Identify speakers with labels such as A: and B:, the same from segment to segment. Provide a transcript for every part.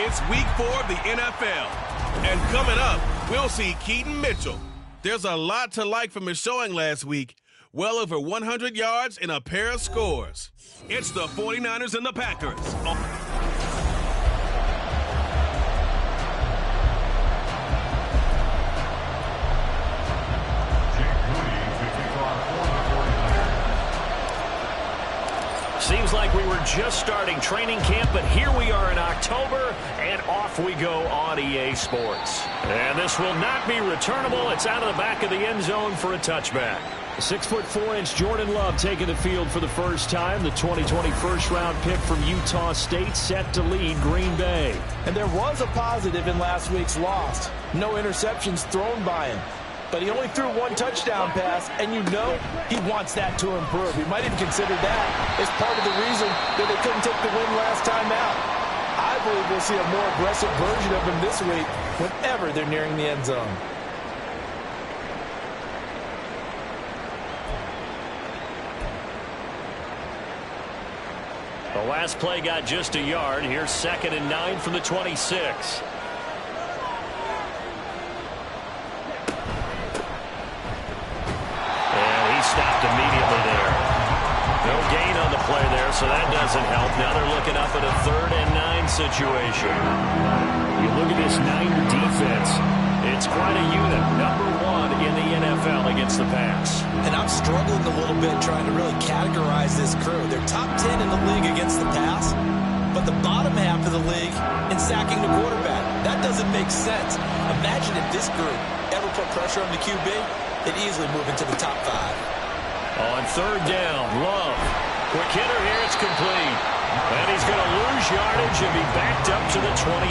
A: It's week 4 of the NFL. And coming up, we'll see Keaton Mitchell. There's a lot to like from his showing last week. Well over 100 yards and a pair of scores. It's the 49ers and the Packers.
B: Seems like we were just starting training camp, but here we are in October, and off we go on EA Sports. And this will not be returnable. It's out of the back of the end zone for a touchback.
C: 6'4" Jordan Love taking the field for the first time. The 2020 first-round pick from Utah State set to lead Green Bay.
D: And there was a positive in last week's loss. No interceptions thrown by him. But he only threw one touchdown pass, and you know he wants that to improve. He might even consider that as part of the reason that they couldn't take the win last time out. I believe we'll see a more aggressive version of him this week whenever they're nearing the end zone.
B: The last play got just a yard. Here's 2nd and 9 from the 26. Stopped immediately there. No gain on the play there, so that doesn't help. Now they're looking up at a 3rd and 9 situation.
C: You look at this Niner defense. It's quite a unit.
B: Number 1 in the NFL against the pass.
D: And I'm struggling a little bit trying to really categorize this crew. They're top 10 in the league against the pass, but the bottom half of the league in sacking the quarterback. That doesn't make sense. Imagine if this group ever put pressure on the QB, they'd easily move into the top 5.
B: On 3rd down, Love. Quick hitter here, it's complete. And he's going to lose yardage and be backed up to the 25.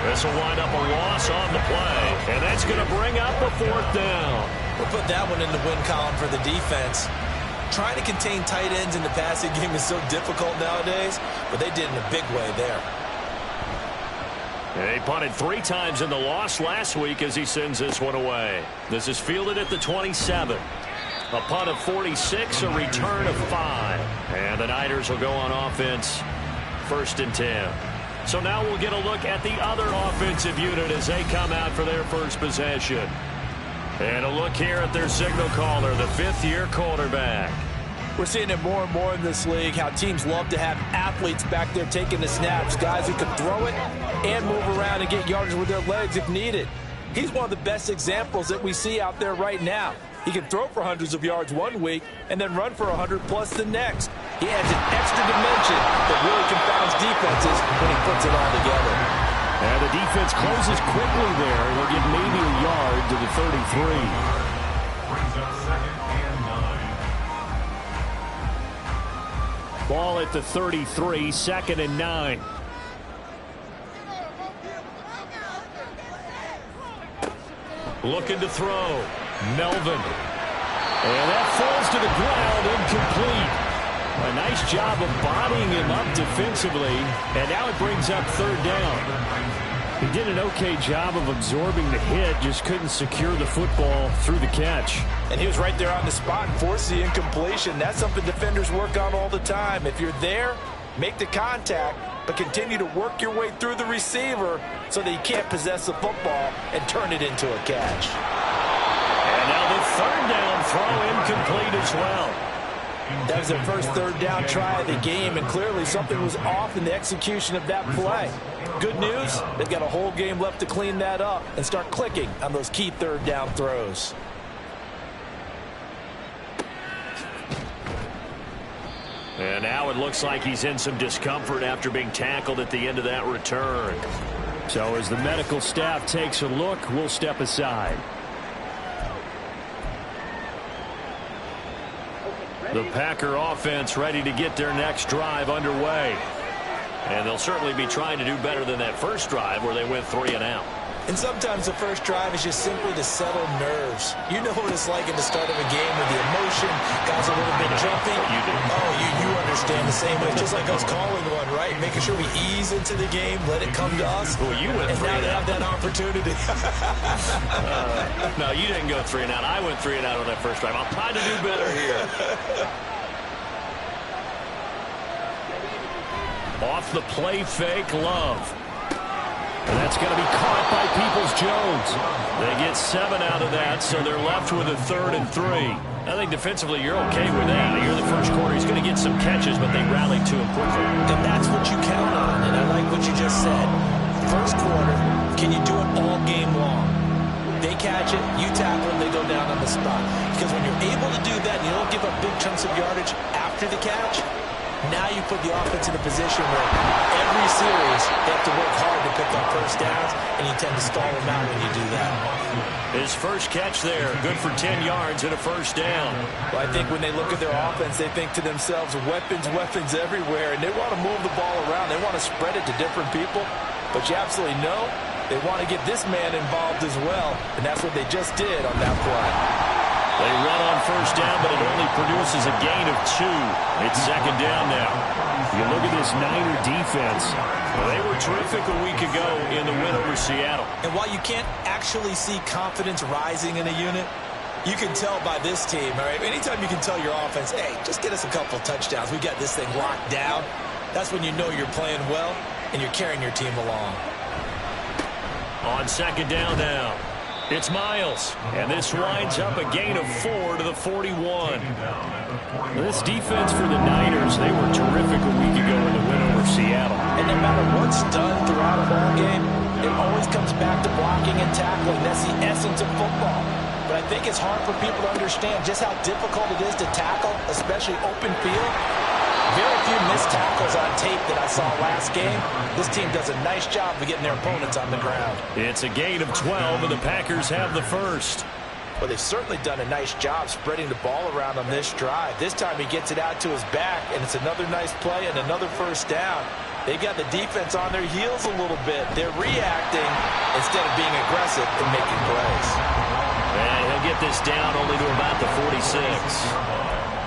B: This will wind up a loss on the play. And that's going to bring up a 4th down.
D: We'll put that one in the win column for the defense. Trying to contain tight ends in the passing game is so difficult nowadays, but they did in a big way there.
B: They punted 3 times in the loss last week as he sends this one away. This is fielded at the 27. A punt of 46, a return of 5. And the Niners will go on offense, 1st and 10. So now we'll get a look at the other offensive unit as they come out for their first possession. And a look here at their signal caller, the 5th-year quarterback.
D: We're seeing it more and more in this league, how teams love to have athletes back there taking the snaps, guys who can throw it and move around and get yardage with their legs if needed. He's one of the best examples that we see out there right now. He can throw for hundreds of yards one week and then run for 100+ the next. He adds an extra dimension that really confounds defenses when he puts it all together.
C: And the defense closes quickly there. They'll get maybe a yard to the 33.
E: Brings up 2nd and 9.
C: Ball at the 33, 2nd and 9.
B: Looking to throw. Melvin. And that falls to the ground, incomplete. A nice job of bodying him up defensively, and now it brings up 3rd down.
C: He did an okay job of absorbing the hit, just couldn't secure the football through the catch.
D: And he was right there on the spot and forced the incompletion. That's something defenders work on all the time. If you're there, make the contact, but continue to work your way through the receiver so that you can't possess the football and turn it into a catch.
B: And now the 3rd down throw incomplete as well.
D: That was their first 3rd down try of the game, and clearly something was off in the execution of that play. Good news, they've got a whole game left to clean that up and start clicking on those key 3rd down throws.
B: And now it looks like he's in some discomfort after being tackled at the end of that return.
C: So as the medical staff takes a look, we'll step aside.
B: The Packer offense ready to get their next drive underway. And they'll certainly be trying to do better than that first drive where they went 3 and out.
D: And sometimes the first drive is just simply to settle nerves. You know what it's like at the start of a game with the emotion, guys a little bit jumpy.
B: You do.
D: Oh, you understand the same way. It's just like us calling one, right? Making sure we ease into the game, let it come to us.
B: Well, you went
D: and
B: 3
D: now
B: and
D: they
B: out.
D: have that opportunity.
B: No, you didn't go 3 and out. I went 3 and out on that first drive. I'll try to do better here.
C: off the play fake, Love. And that's going to be caught by Peoples-Jones. They get 7 out of that, so they're left with a 3rd and 3. I think defensively you're okay with that. Here in the first quarter, he's going to get some catches, but they rallied to him quickly.
D: And that's what you count on, and I like what you just said. First quarter, can you do it all game long? They catch it, you tackle them, they go down on the spot. Because when you're able to do that and you don't give up big chunks of yardage after the catch, now you put the offense in a position where every series they have to work hard to pick up first downs, and you tend to stall them out when you do that.
B: His first catch there, good for 10 yards and a first down.
D: Well, I think when they look at their offense, they think to themselves, weapons, weapons everywhere, and they want to move the ball around. They want to spread it to different people, but you absolutely know they want to get this man involved as well, and that's what they just did on that play.
B: They run on first down, but it only produces a gain of 2. It's second down now.
C: You look at this Niner defense.
B: Well, they were terrific a week ago in the win over Seattle.
D: And while you can't actually see confidence rising in a unit, you can tell by this team, all right? Anytime you can tell your offense, hey, just get us a couple touchdowns. We got this thing locked down. That's when you know you're playing well and you're carrying your team along.
B: On second down now, it's Miles, and this winds up a gain of 4 to the 41.
C: This defense for the Niners, they were terrific a week ago in the win over Seattle.
D: And no matter what's done throughout a ball game, it always comes back to blocking and tackling. That's the essence of football. But I think it's hard for people to understand just how difficult it is to tackle, especially open field. Very few missed tackles on tape that I saw last game. This team does a nice job of getting their opponents on the ground.
B: It's a gain of 12, and the Packers have the first.
D: Well, they've certainly done a nice job spreading the ball around on this drive. This time he gets it out to his back, and it's another nice play and another first down. They got the defense on their heels a little bit. They're reacting instead of being aggressive and making plays.
B: And he'll get this down only to about the 46.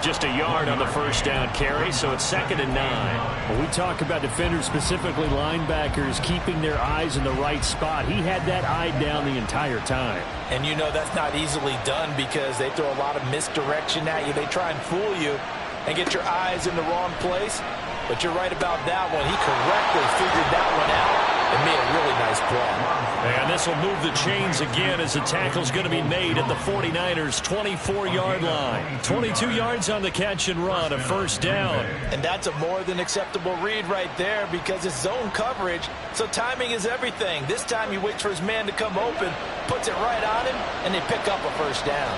B: Just a yard on the first down carry, so it's second and 9.
C: When we talk about defenders, specifically linebackers, keeping their eyes in the right spot, he had that eye down the entire time.
D: And you know that's not easily done because they throw a lot of misdirection at you. They try and fool you and get your eyes in the wrong place. But you're right about that one. He correctly figured that one out and made a really nice play.
B: And this will move the chains again as the tackle's going to be made at the 49ers' 24-yard line. 22 yards on the catch and run, a first down.
D: And that's a more than acceptable read right there because it's zone coverage, so timing is everything. This time he waits for his man to come open, puts it right on him, and they pick up a first down.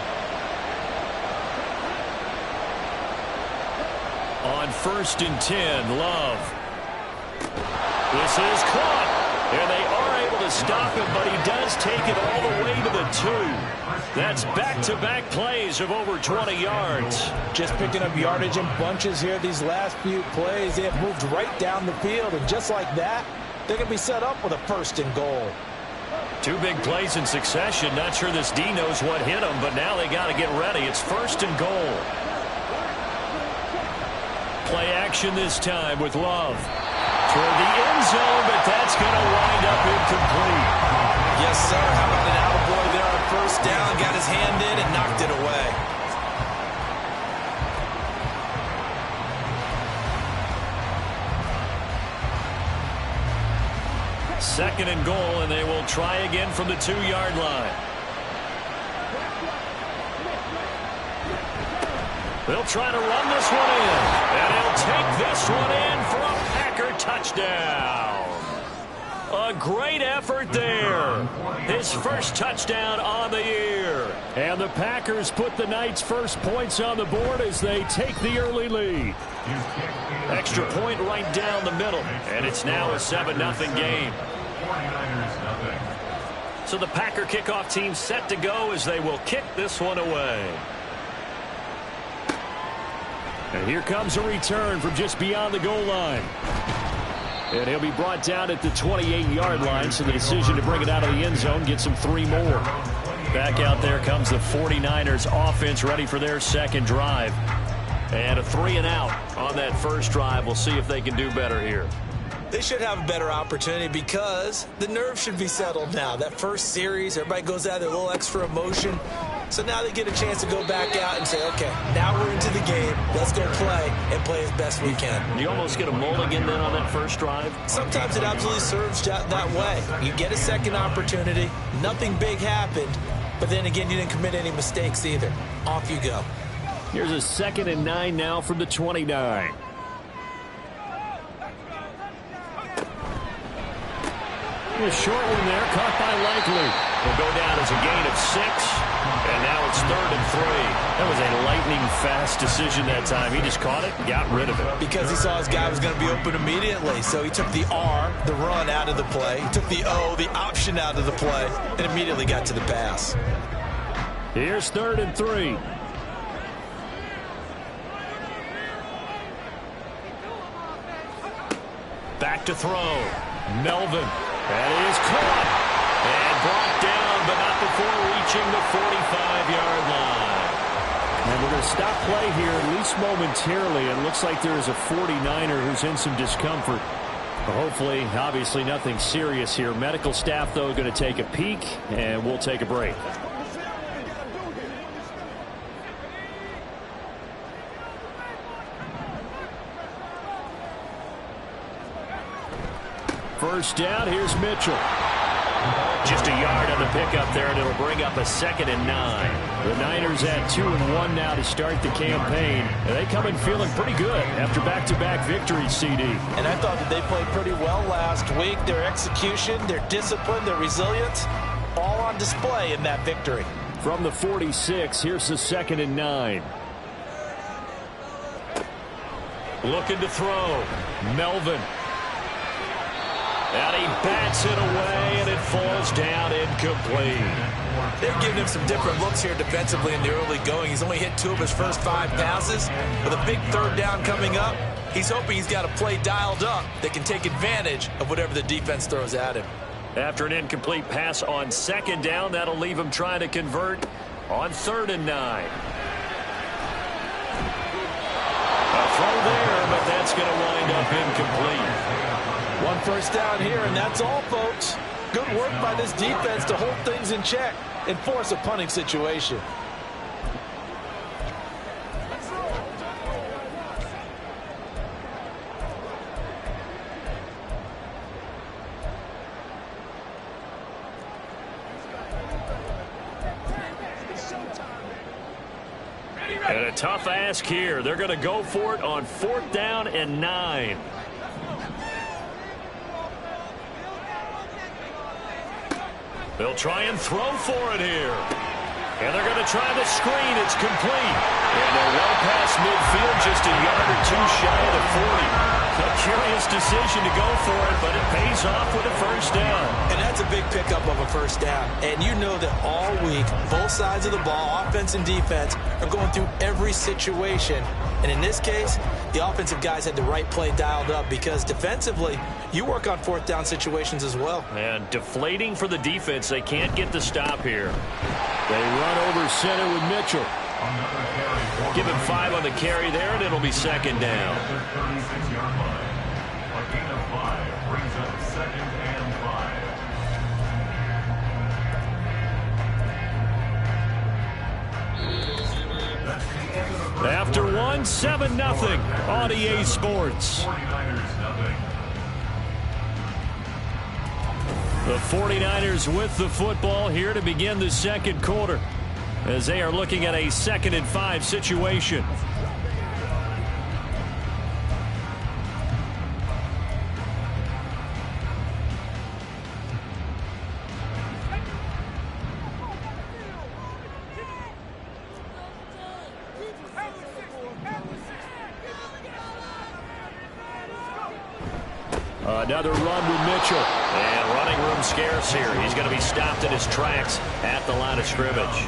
B: On first and 10, Love. This is caught, and they are able to stop him, but he does take it all the way to the 2. That's back-to-back plays of over 20 yards.
D: Just picking up yardage in bunches here these last few plays. They have moved right down the field, and just like that, they're going to be set up with a first and goal.
B: 2 big plays in succession. Not sure this D knows what hit him, but now they got to get ready. It's first and goal. Play action this time with Love. Toward the end zone, but that's going to wind up incomplete.
D: Yes, sir. How about an attaboy there on first down? Got his hand in and knocked it away.
B: Second and goal, and they will try again from the 2-yard line. They'll try to run this one in, and he'll take this one in for a Packer touchdown. A great effort there. His first touchdown on the year.
C: And the Packers put the Knights' first points on the board as they take the early lead.
B: Extra point right down the middle, and it's now a 7-0 game. So the Packer kickoff team set to go as they will kick this one away.
C: And here comes a return from just beyond the goal line. And he'll be brought down at the 28-yard line, so the decision to bring it out of the end zone gets him 3 more.
B: Back out there comes the 49ers offense ready for their second drive. And a 3-and-out on that first drive. We'll see if they can do better here.
D: They should have a better opportunity because the nerves should be settled now. That first series, everybody goes out there, a little extra emotion. So now they get a chance to go back out and say, okay, now we're into the game. Let's go play and play as best we can.
B: You almost get a mulligan then on that first drive?
D: Sometimes it absolutely serves that way. You get a second opportunity. Nothing big happened. But then again, you didn't commit any mistakes either. Off you go.
C: Here's a 2nd and 9 now from the 29. A short one there, caught by Likely.
B: Will go down as a gain of 6, and now it's 3rd and 3. That was a lightning-fast decision that time. He just caught it and got rid of it.
D: Because he saw his guy was going to be open immediately, so he took the R, the run, out of the play. He took the O, the option, out of the play, and immediately got to the pass.
C: Here's 3rd and 3.
B: Back to throw. Melvin. That is caught and brought down, but not before reaching the 45-yard line.
C: And we're going to stop play here, at least momentarily. It looks like there is a 49er who's in some discomfort. But hopefully, obviously, nothing serious here. Medical staff, though, going to take a peek, and we'll take a break. First down, here's Mitchell.
B: Just a yard on the pickup there, and it'll bring up a 2nd and 9.
C: The Niners at 2-1 now to start the campaign. And they come in feeling pretty good after back-to-back victories, CD.
D: And I thought that they played pretty well last week. Their execution, their discipline, their resilience, all on display in that victory.
C: From the 46, here's the 2nd and 9.
B: Looking to throw. Melvin. And he bats it away, and it falls down incomplete.
D: They're giving him some different looks here defensively in the early going. He's only hit 2 of his first 5 passes. With a big 3rd down coming up, he's hoping he's got a play dialed up that can take advantage of whatever the defense throws at him.
B: After an incomplete pass on 2nd down, that'll leave him trying to convert on 3rd and 9. A throw there, but that's going to wind up incomplete.
D: 1 first down here, and that's all, folks. Good work by this defense to hold things in check and force a punting situation.
B: And a tough ask here. They're going to go for it on 4th down and 9. They'll try and throw for it here. And they're going to try the screen. It's complete. And they're well past midfield, just a yard or 2 shy of the 40. A curious decision to go for it, but it pays off with a first down.
D: And that's a big pickup of a first down. And you know that all week, both sides of the ball, offense and defense, are going through every situation. And in this case, the offensive guys had the right play dialed up because defensively, you work on 4th down situations as well.
B: And deflating for the defense. They can't get the stop here.
C: They run over center with Mitchell.
B: Give him 5 on the carry there, and it'll be 2nd down.
C: After 1, 7-0 on EA Sports. The 49ers with the football here to begin the 2nd quarter as they are looking at a 2nd and 5 situation. Another run with Mitchell.
B: And running room scarce here. He's going to be stopped in his tracks at the line of scrimmage.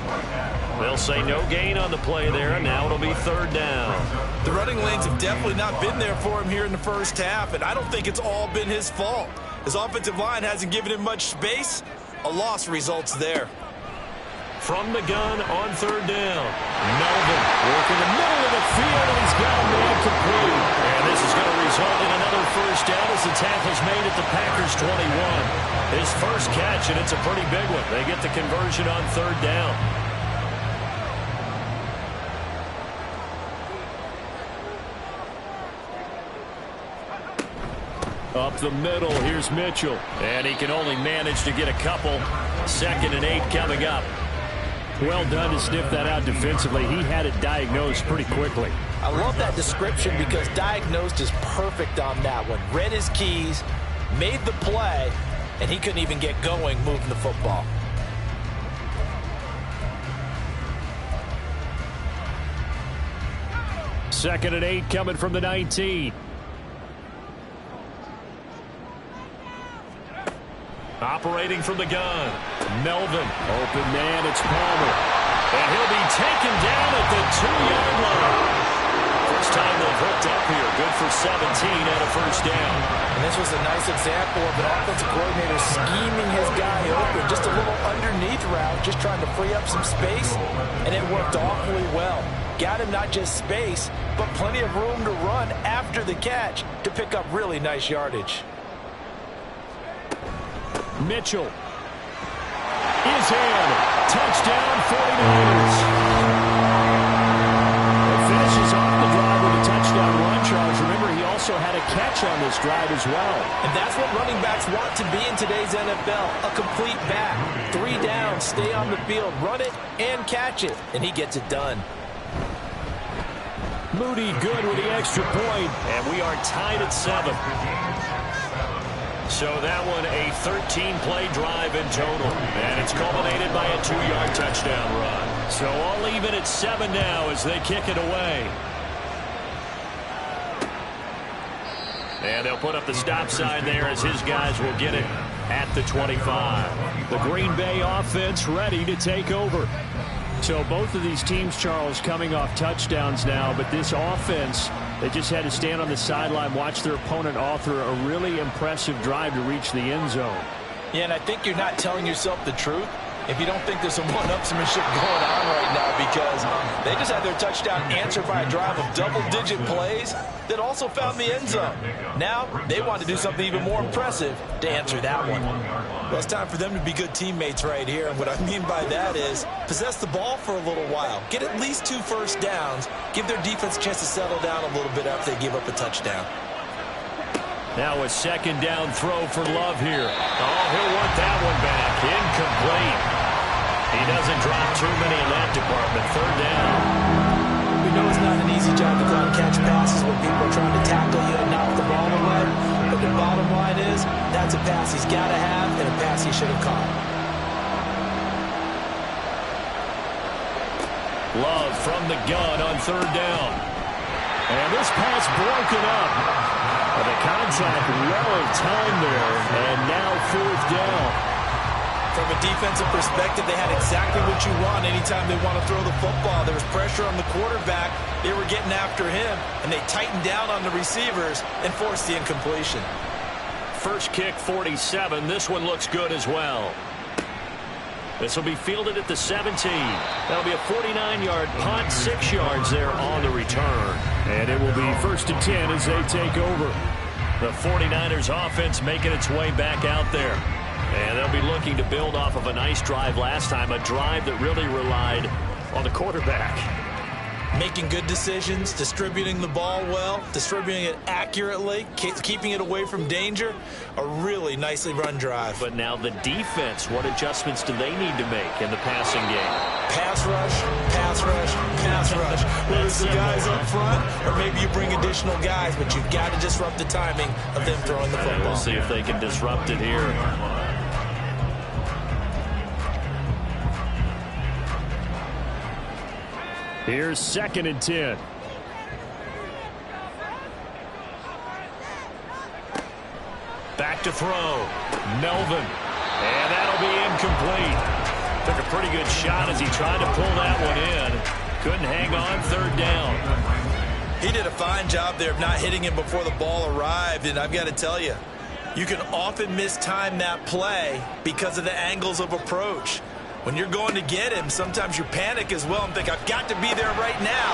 B: They'll say no gain on the play there, and now it'll be 3rd down.
D: The running lanes have definitely not been there for him here in the first half, and I don't think it's all been his fault. His offensive line hasn't given him much space. A loss results there.
B: From the gun on 3rd down. Melvin working the middle of the field, and he's got a man complete. And this is going to result in another first down as the tackle's made at the Packers 21. His first catch, and it's a pretty big one. They get the conversion on 3rd down. Up the middle, here's Mitchell. And he can only manage to get a couple. 2nd and 8 coming up.
C: Well done to sniff that out defensively. He had it diagnosed pretty quickly.
D: I love that description because diagnosed is perfect on that one. Read his keys, made the play, and he couldn't even get going moving the football.
C: Second and 8 coming from the 19.
B: Operating from the gun.
C: Melvin. Open man, it's Palmer.
B: And he'll be taken down at the 2-yard line. First time they've hooked up here. Good for 17 and a first down.
D: And this was a nice example of an offensive coordinator scheming his guy open. Just a little underneath route, just trying to free up some space, and it worked awfully well. Got him not just space, but plenty of room to run after the catch to pick up really nice yardage.
C: Mitchell is in. Touchdown 49ers. It finishes off the drive with a touchdown run, Charles. Remember, he also had a catch on this drive as well.
D: And that's what running backs want to be in today's NFL. A complete back. 3 down, stay on the field, run it, and catch it. And he gets it done.
C: Moody good with the extra point.
B: And we are tied at 7. So that one a 13-play drive in total. And it's culminated by a 2-yard touchdown run. So all even at 7 now as they kick it away. And they'll put up the stop sign there as his guys will get it at the 25.
C: The Green Bay offense ready to take over. So both of these teams, Charles, coming off touchdowns now, but this offense, they just had to stand on the sideline, watch their opponent author a really impressive drive to reach the end zone.
D: Yeah, and I think you're not telling yourself the truth if you don't think there's some one-upsmanship going on right now, because they just had their touchdown answered by a drive of double-digit plays that also found the end zone. Now they want to do something even more impressive to answer that one. Well, it's time for them to be good teammates right here, and what I mean by that is possess the ball for a little while, get at least 2 first downs, give their defense a chance to settle down a little bit after they give up a touchdown.
B: Now a 2nd down throw for Love here. Oh, he'll want that one back. Incomplete. He doesn't drop too many in that department. 3rd down.
D: We know it's not an easy job to go and catch passes when people are trying to tackle you and knock the ball away. But the bottom line is, that's a pass he's got to have and a pass he should have caught.
B: Love from the gun on 3rd down.
C: And this pass broken up. The contact well timed there, and now 4th down.
D: From a defensive perspective, they had exactly what you want anytime they want to throw the football. There was pressure on the quarterback. They were getting after him, and they tightened down on the receivers and forced the incompletion.
B: First kick, 47. This one looks good as well. This will be fielded at the 17. That'll be a 49-yard punt, 6 yards there on the return.
C: And it will be 1st and 10 as they take over.
B: The 49ers offense making its way back out there. And they'll be looking to build off of a nice drive last time, a drive that really relied on the quarterback.
D: Making good decisions, distributing the ball well, distributing it accurately, keeping it away from danger. A really nicely run drive.
B: But now the defense, what adjustments do they need to make in the passing game?
D: Pass rush, pass rush, pass rush. Whether it's the guys up front or maybe you bring additional guys, but you've got to disrupt the timing of them throwing the football.
B: We'll see if they can disrupt it here.
C: Here's 2nd and 10.
B: Back to throw. Melvin. And that'll be incomplete. Took a pretty good shot as he tried to pull that one in. Couldn't hang on. 3rd down.
D: He did a fine job there of not hitting him before the ball arrived, and I've got to tell you, you can often mistime that play because of the angles of approach. When you're going to get him, sometimes you panic as well and think, I've got to be there right now.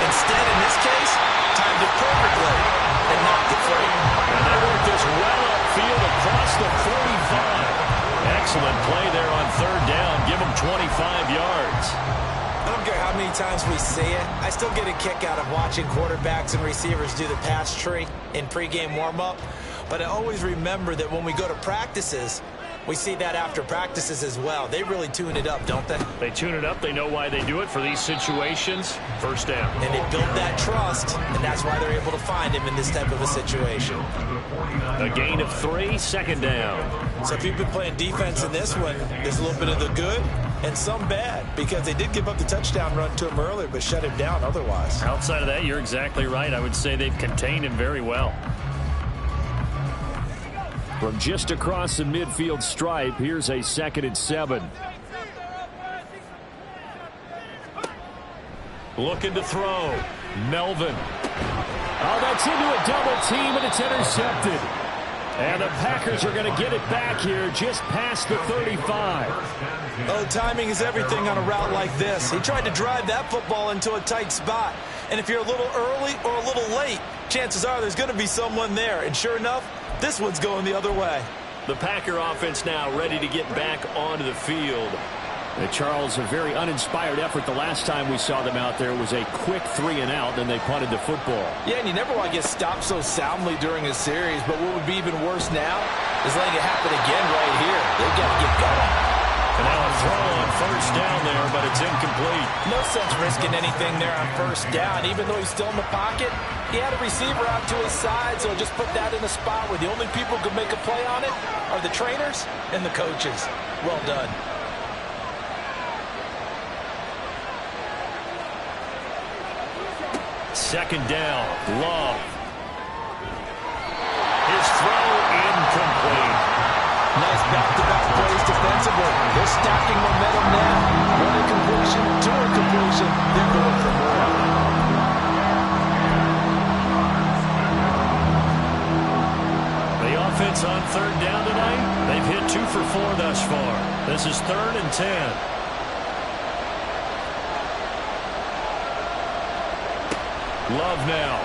D: Instead, in this case, timed it perfectly and knocked it free.
B: And they work this well upfield across the 45. Excellent play there on 3rd down. Give them 25 yards.
D: I don't care how many times we see it. I still get a kick out of watching quarterbacks and receivers do the pass tree in pregame warm-up. But I always remember that when we go to practices, we see that after practices as well. They really tune it up, don't they?
C: They tune it up. They know why they do it for these situations. First down.
D: And they build that trust, and that's why they're able to find him in this type of a situation.
C: A gain of 3, second down.
D: So if you've been playing defense in this one, there's a little bit of the good and some bad, because they did give up the touchdown run to him earlier, but shut him down otherwise.
C: Outside of that, you're exactly right. I would say they've contained him very well. From just across the midfield stripe, here's a 2nd and 7. Looking to throw. Melvin. Oh, that's into a double team, and it's intercepted. And the Packers are going to get it back here just past the 35.
D: Oh, timing is everything on a route like this. He tried to drive that football into a tight spot. And if you're a little early or a little late, chances are there's going to be someone there. And sure enough, this one's going the other way.
C: The Packer offense now ready to get back onto the field. Charles, a very uninspired effort. The last time we saw them out there was a quick 3 and out, then they punted the football.
D: Yeah, and you never want to get stopped so soundly during a series, but what would be even worse now is letting it happen again right here. They've got to get going.
C: And now a throw on first down there, but it's incomplete.
D: No sense risking anything there on first down. Even though he's still in the pocket, he had a receiver out to his side, so just put that in a spot where the only people who can make a play on it are the trainers and the coaches. Well done.
C: Second down, Love. His throw incomplete.
D: Nice back-to-back plays defensively. They're stacking momentum now. One incompletion, 2 incompletion. They're going for more.
C: The offense on third down tonight, they've hit 2 for 4 thus far. This is 3rd and 10. Love now.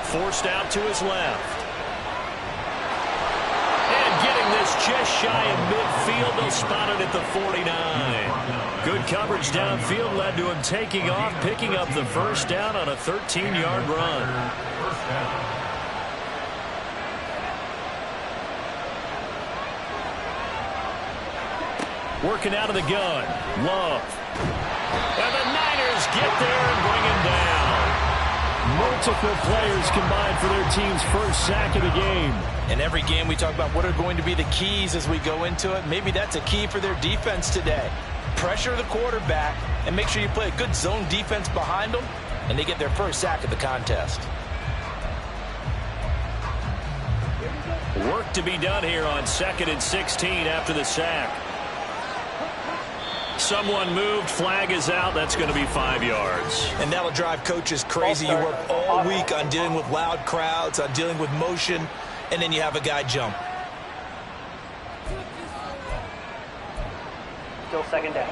C: Forced out to his left. And getting this just shy of midfield. They'll spot it at the 49. Good coverage downfield led to him taking off, picking up the first down on a 13-yard run. Working out of the gun. Love. And the Niners get there and bring him down. Multiple players combined for their team's first sack of the game.
D: In every game we talk about what are going to be the keys as we go into it. Maybe that's a key for their defense today. Pressure the quarterback and make sure you play a good zone defense behind them, and they get their first sack of the contest.
C: Work to be done here on 2nd and 16 after the sack. Someone moved, flag is out. That's going to be 5 yards.
D: And that'll drive coaches crazy. You work all week on dealing with loud crowds, on dealing with motion, and then you have a guy jump.
F: Still 2nd down.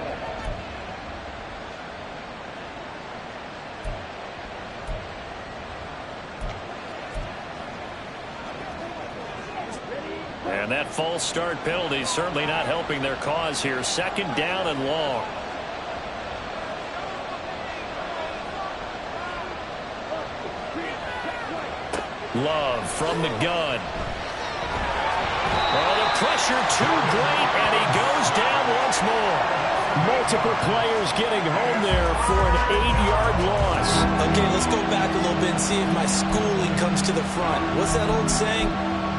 C: And that false start penalty certainly not helping their cause here. 2nd down and long. Love from the gun. Well, the pressure too great, and he goes down once more. Multiple players getting home there for an 8-yard loss.
D: Okay, let's go back a little bit and see if my schooling comes to the front. What's that old saying?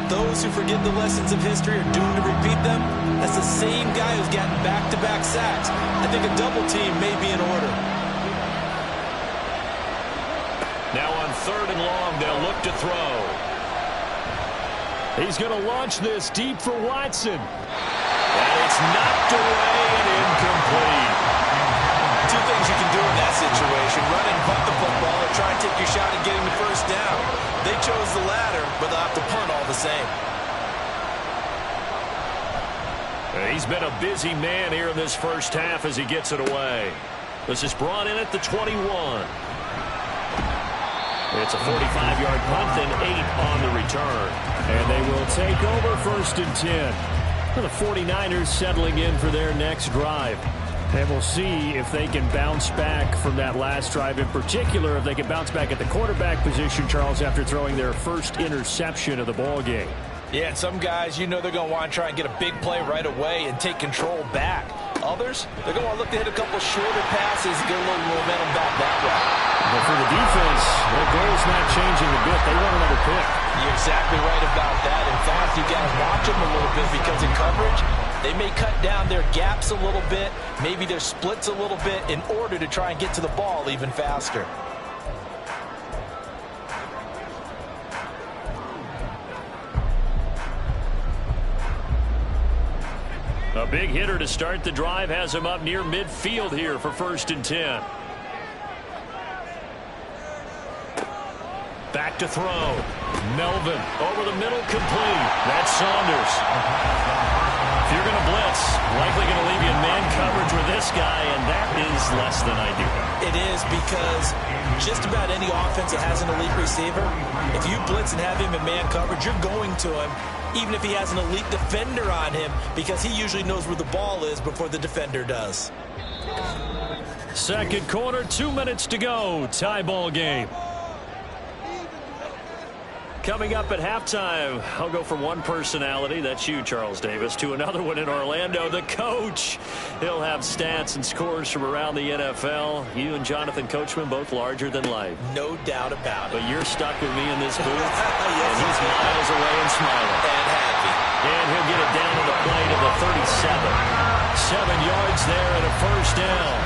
D: Those who forget the lessons of history are doomed to repeat them. That's the same guy who's gotten back-to-back sacks. I think a double team may be in order.
C: Now on 3rd and long, they'll look to throw. He's going to launch this deep for Watson. And it's knocked away and incomplete.
D: 2 things you can do in that situation: run and punt the football, or try and take your shot at getting the first down. They chose the latter, but they'll have to punt all the same.
C: He's been a busy man here in this first half as he gets it away. This is brought in at the 21. It's a 45-yard punt, then 8 on the return. And they will take over 1st and 10. The 49ers settling in for their next drive. And we'll see if they can bounce back from that last drive, in particular, if they can bounce back at the quarterback position, Charles, after throwing their first interception of the ball game.
D: Yeah, and some guys, you know they're going to want to try and get a big play right away and take control back. Others, they're going to want to look to hit a couple shorter passes and get a little momentum back that way.
C: But for the defense, their goal's not changing a bit. They want another pick.
D: You're exactly right about that. In fact, you got to watch them a little bit because in coverage, they may cut down their gaps a little bit, maybe their splits a little bit in order to try and get to the ball even faster.
C: A big hitter to start the drive has him up near midfield here for 1st and 10. Back to throw. Melvin over the middle, complete. That's Saunders. If you're going to blitz, likely going to leave you in man coverage with this guy, and that is less than ideal.
D: It is, because just about any offense that has an elite receiver, if you blitz and have him in man coverage, you're going to him, even if he has an elite defender on him, because he usually knows where the ball is before the defender does.
C: Second quarter, 2 minutes to go. Tie ball game. Coming up at halftime, I'll go from one personality, that's you, Charles Davis, to another one in Orlando, the coach. He'll have stats and scores from around the NFL. You and Jonathan Coachman, both larger than life.
D: No doubt about it.
C: But you're stuck with me in this booth, yes, and he's miles away and smiling.
D: And happy.
C: And he'll get it down to the play to the 37. 7 yards there and a first down.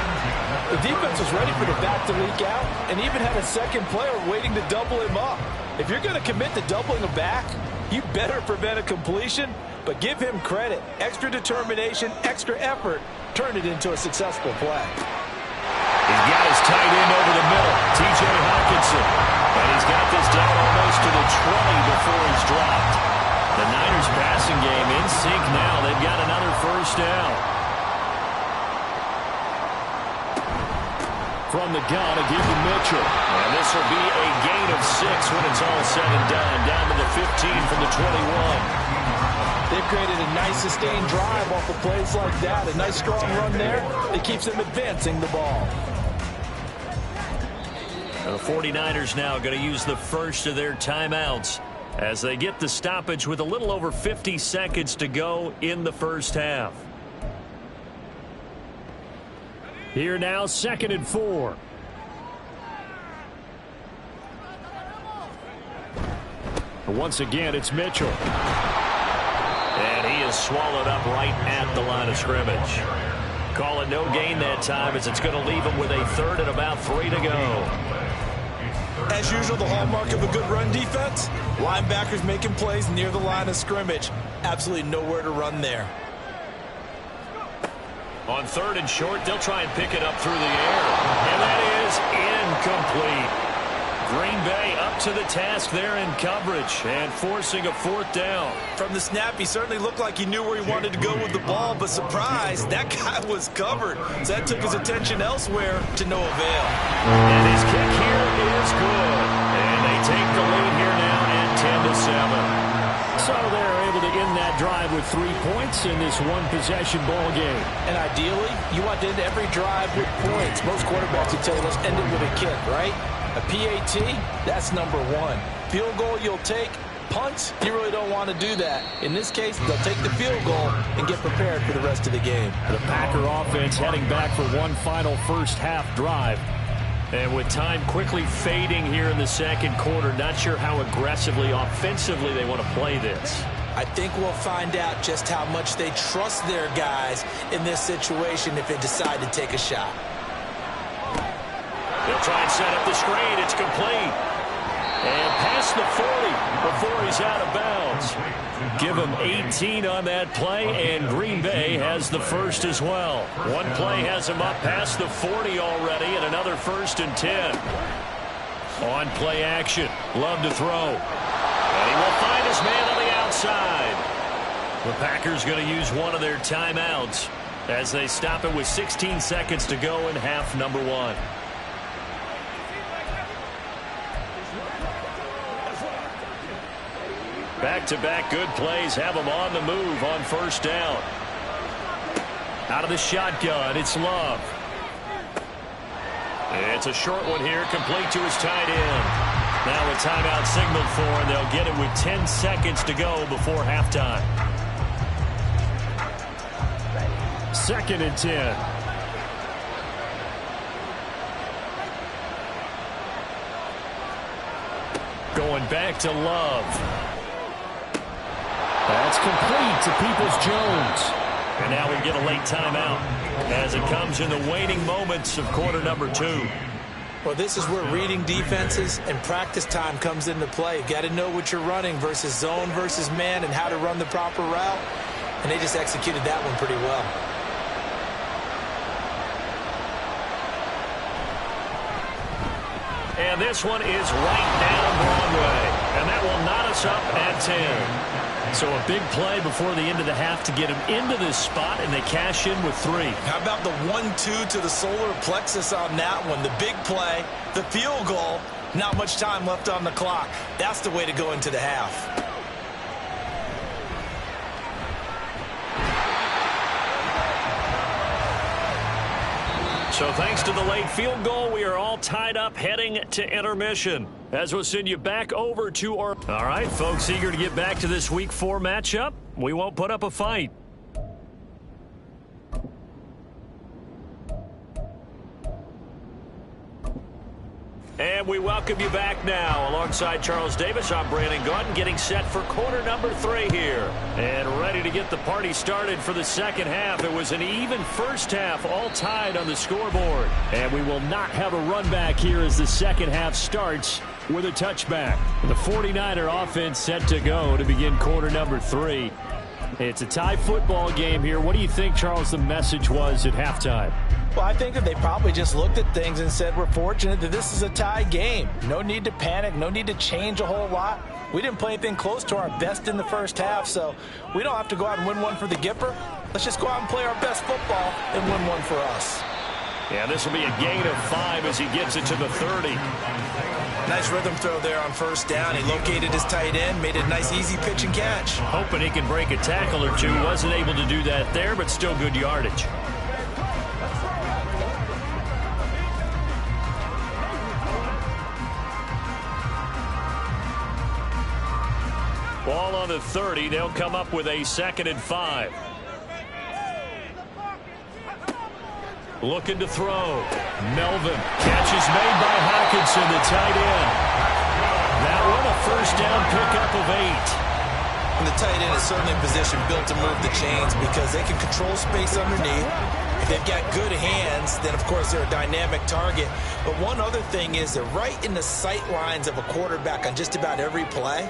D: The defense was ready for the back to leak out and even had a second player waiting to double him up. If you're going to commit to doubling a back, you better prevent a completion, but give him credit. Extra determination, extra effort, turn it into a successful play.
C: He's got his tight end over the middle, T.J. Hawkinson. And he's got this down almost to the 20 before he's dropped. The Niners passing game in sync now. They've got another first down. From the gun, a give to Mitchell. And this will be a gain of 6 when it's all said and done. Down to the 15 from the 21.
D: They've created a nice sustained drive off of plays like that. A nice strong run there that keeps them advancing the ball.
C: The 49ers now going to use the first of their timeouts as they get the stoppage with a little over 50 seconds to go in the first half. Here now, 2nd and 4. Once again, it's Mitchell. And he is swallowed up right at the line of scrimmage. Call it no gain that time, as it's going to leave him with a 3rd and about 3 to go.
D: As usual, the hallmark of a good run defense, linebackers making plays near the line of scrimmage. Absolutely nowhere to run there.
C: On 3rd and short, they'll try and pick it up through the air. And that is incomplete. Green Bay up to the task there in coverage and forcing a 4th down.
D: From the snap, he certainly looked like he knew where he wanted to go with the ball, but surprise, that guy was covered. So that took his attention elsewhere to no avail.
C: And his kick here is good. And they take the lead here now at 10-7. So they're able to end that drive with 3 points in this one-possession ball game.
D: And ideally, you want to end every drive with points. Most quarterbacks would tell us end it with a kick, right? A PAT, that's number 1. Field goal you'll take. Punts, you really don't want to do that. In this case, they'll take the field goal and get prepared for the rest of the game.
C: The Packer offense heading back for one final first-half drive. And with time quickly fading here in the second quarter, not sure how aggressively, offensively they want to play this.
D: I think we'll find out just how much they trust their guys in this situation if they decide to take a shot.
C: They'll try and set up the screen. It's complete. And past the 40 before he's out of bounds. Give him 18 on that play, and Green Bay has the first as well. One play has him up past the 40 already, and another 1st and 10. On play action. Love to throw. And he will find his man on the outside. The Packers going to use one of their timeouts as they stop it with 16 seconds to go in half number 1. Back-to-back good plays have them on the move on 1st down. Out of the shotgun, it's Love. It's a short one here, complete to his tight end. Now a timeout signaled for, and they'll get it with 10 seconds to go before halftime. 2nd and 10. Going back to Love. That's complete to Peoples-Jones. And now we get a late timeout as it comes in the waning moments of quarter number 2.
D: Well, this is where reading defenses and practice time comes into play. Got to know what you're running versus zone versus man and how to run the proper route. And they just executed that one pretty well.
C: And this one is right down Broadway. And that will knot us up at 10. So a big play before the end of the half to get him into this spot, and they cash in with 3.
D: How about the 1-2 to the solar plexus on that one? The big play, the field goal, not much time left on the clock. That's the way to go into the half.
C: So thanks to the late field goal, we are all tied up heading to intermission. As we'll send you back over to our... All right, folks, eager to get back to this Week 4 matchup. We won't put up a fight. And we welcome you back now. Alongside Charles Davis, I'm Brandon Gaudin, getting set for quarter number 3 here. And ready to get the party started for the second half. It was an even first half, all tied on the scoreboard. And we will not have a run back here as the second half starts with a touchback. The 49er offense set to go to begin quarter number 3. It's a tie football game here. What do you think, Charles, the message was at halftime?
D: Well, I think that they probably just looked at things and said, we're fortunate that this is a tie game. No need to panic, no need to change a whole lot. We didn't play anything close to our best in the first half, so we don't have to go out and win one for the Gipper. Let's just go out and play our best football and win one for us.
C: Yeah, this will be a gain of 5 as he gets it to the 30.
D: Nice rhythm throw there on first down. He located his tight end, made a nice easy pitch and catch.
C: Hoping he can break a tackle or two. Wasn't able to do that there, but still good yardage. Ball on the 30. They'll come up with a 2nd and 5. Looking to throw. Melvin. Catch is made by Hockenson, the tight end. That one a first down pickup of 8.
D: And the tight end is certainly in position built to move the chains because they can control space underneath. If they've got good hands, then of course they're a dynamic target. But one other thing is they're right in the sight lines of a quarterback on just about every play.